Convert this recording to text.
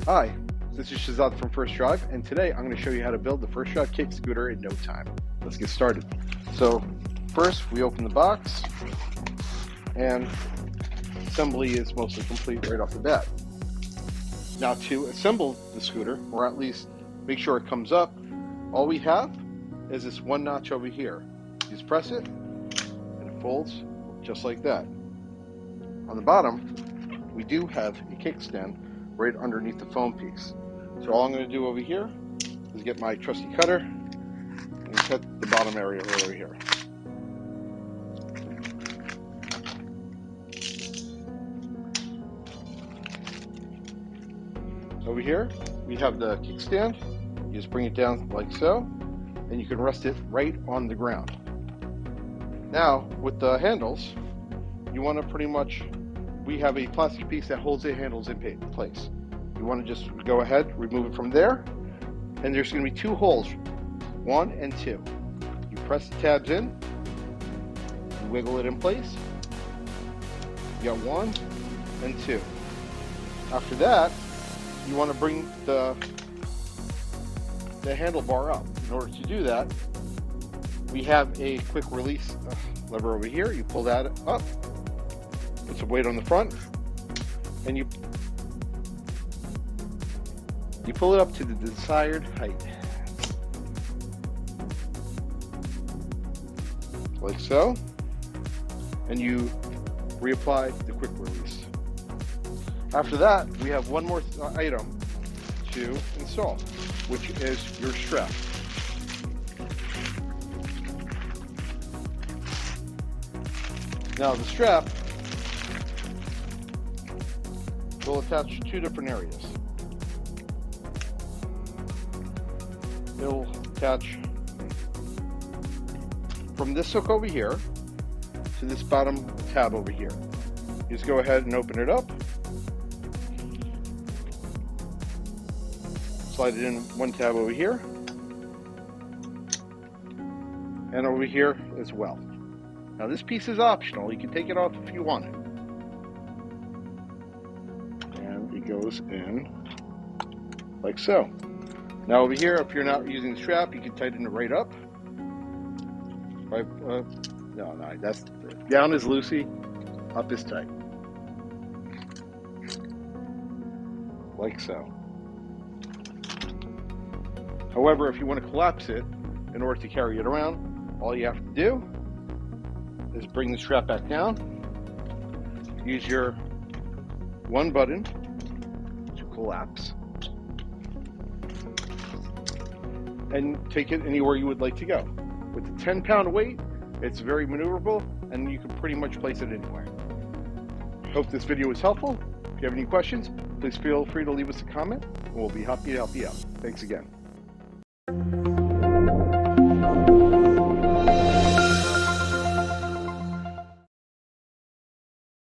Hi, this is Shahzad from First Drive, and today I'm going to show you how to build the First Drive kick scooter in no time. Let's get started. So first we open the box, and assembly is mostly complete right off the bat. Now to assemble the scooter, or at least make sure it comes up, all we have is this one notch over here. You just press it and it folds just like that. On the bottom we do have a kickstand right underneath the foam piece. So all I'm going to do over here is get my trusty cutter and cut the bottom area right over here. Over here we have the kickstand. You just bring it down like so, and you can rest it right on the ground. Now with the handles, you want to pretty much, we have a plastic piece that holds the handles in place. You want to just go ahead, remove it from there, and there's going to be two holes, 1 and 2. You press the tabs in, you wiggle it in place. You got 1 and 2. After that, you want to bring the handlebar up. In order to do that, we have a quick release lever over here. You pull that up, put some weight on the front, and you pull it up to the desired height, like so, and you reapply the quick release. After that, we have one more item to install, which is your strap. Now the strap will attach two different areas. It will attach from this hook over here to this bottom tab over here. You just go ahead and open it up, slide it in one tab over here, and over here as well. Now this piece is optional. You can take it off if you want it. And it goes in like so. Now over here, if you're not using the strap, you can tighten it right up. No, that's down is loosey, up is tight. Like so. However, if you want to collapse it in order to carry it around, all you have to do is bring the strap back down, use your one button to collapse, and take it anywhere you would like to go. With the 10-pound weight, it's very maneuverable, and you can pretty much place it anywhere. Hope this video was helpful. If you have any questions, please feel free to leave us a comment, and we'll be happy to help you out. Thanks again.